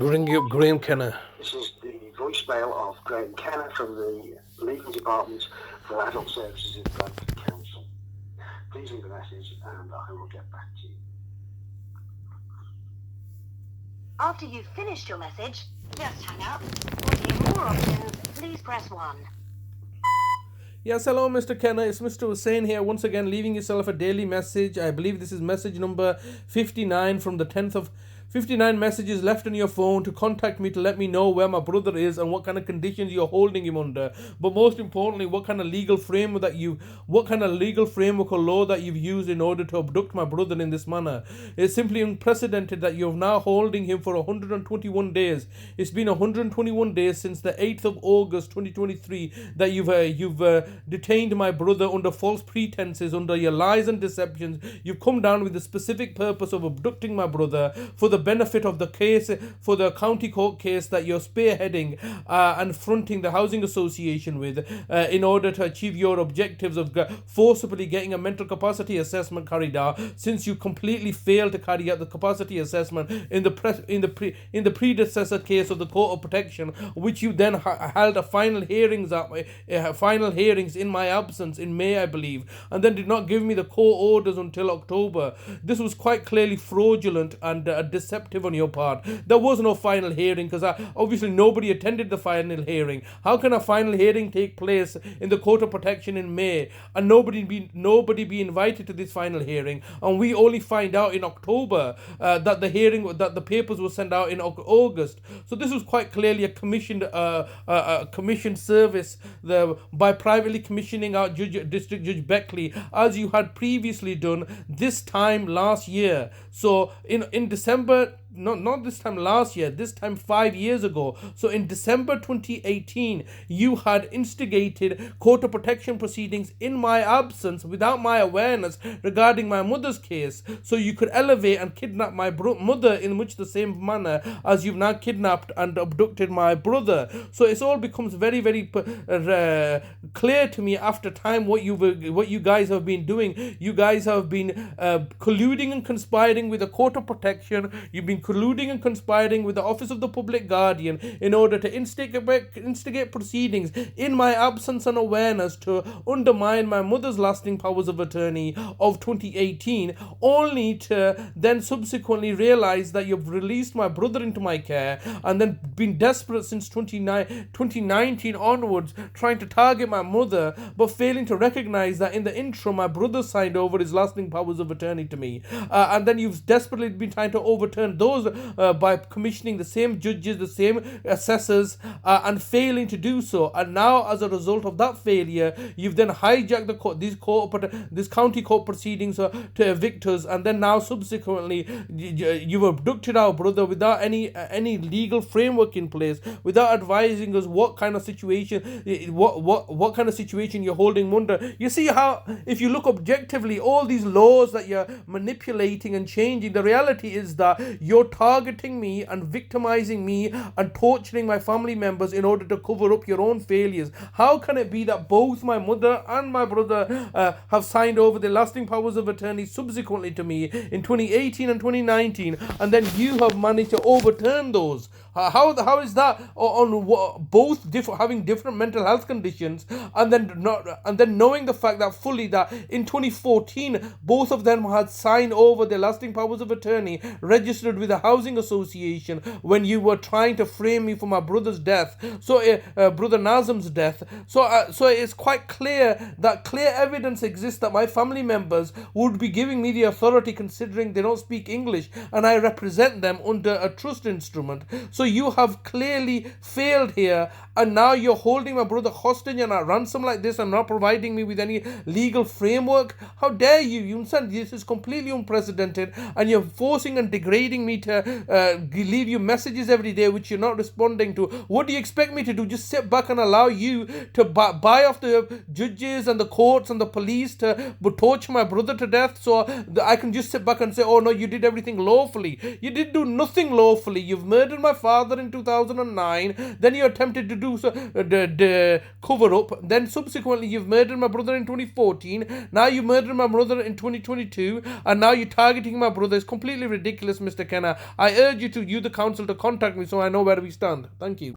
Ring you, Graeme Kenna. This is the voicemail of Graeme Kenna from the Legal Department for Adult Services in Bradford Council. Please leave a message and I will get back to you. After you've finished your message, just hang up. Or to hear more options, please press 1. Yes, hello, Mr. Kenna. It's Mr. Hussain here, once again, leaving yourself a daily message. I believe this is message number 59 from the 10th of 59 messages left on your phone to contact me to let me know where my brother is and what kind of conditions you're holding him under. But most importantly, what kind of legal framework or law that you've used in order to abduct my brother in this manner. It's simply unprecedented that you're now holding him for 121 days. It's been 121 days since the 8th of August 2023 that you've detained my brother under false pretenses, under your lies and deceptions. You've come down with the specific purpose of abducting my brother for the benefit of the case, for the county court case that you're spearheading and fronting the housing association with in order to achieve your objectives of forcibly getting a mental capacity assessment carried out, since you completely failed to carry out the capacity assessment in the predecessor case of the Court of Protection, which you then held a final hearings in my absence in May, I believe, and then did not give me the court orders until October. This was quite clearly fraudulent and deceptive on your part. There was no final hearing because obviously nobody attended the final hearing. How can a final hearing take place in the Court of Protection in May and nobody be invited to this final hearing, and we only find out in October that the papers were sent out in August? So this was quite clearly a commissioned service by privately commissioning out District Judge Beckley, as you had previously done this time last year. So in December, not this time last year, this time 5 years ago. So in December 2018, you had instigated court of protection proceedings in my absence without my awareness regarding my mother's case, so you could elevate and kidnap my mother in much the same manner as you've now kidnapped and abducted my brother. So it all becomes very, very clear to me after time what you guys have been doing. You guys have been colluding and conspiring with the court of protection. You've been colluding and conspiring with the Office of the Public Guardian in order to instigate proceedings in my absence and awareness to undermine my mother's lasting powers of attorney of 2018, only to then subsequently realize that you've released my brother into my care and then been desperate since 2019 onwards, trying to target my mother, but failing to recognize that in the interim my brother signed over his lasting powers of attorney to me, and then you've desperately been trying to overturn those by commissioning the same judges, the same assessors, and failing to do so. And now, as a result of that failure, you've then hijacked these county court proceedings to evict us, and then now subsequently you've abducted our brother without any legal framework in place, without advising us what kind of situation you're holding him under. You see how, if you look objectively, all these laws that you're manipulating and changing, the reality is that you're targeting me and victimizing me and torturing my family members in order to cover up your own failures. How can it be that both my mother and my brother have signed over the lasting powers of attorney subsequently to me in 2018 and 2019, and then you have managed to overturn those? How is that on both having different mental health conditions, and then knowing the fact that fully that in 2014 both of them had signed over their lasting powers of attorney registered with the housing association when you were trying to frame me for my brother's death, brother Nazim's death. So it's quite clear that clear evidence exists that my family members would be giving me the authority, considering they don't speak English and I represent them under a trust instrument. So you have clearly failed here, and now you're holding my brother hostage and at ransom like this and not providing me with any legal framework. How dare you? You understand, this is completely unprecedented, and you're forcing and degrading me to leave you messages every day which you're not responding to. What do you expect me to do? Just sit back and allow you to buy off the judges and the courts and the police to torture my brother to death, so I can just sit back and say, oh no, you did everything lawfully? You did do nothing lawfully. You've murdered my father, father in 2009. Then you attempted to do the cover up. Then subsequently you've murdered my brother in 2014. Now you murdered my brother in 2022, and now you're targeting my brother. It's completely ridiculous, Mr. Kenna. I urge you, the council, to contact me so I know where we stand. Thank you.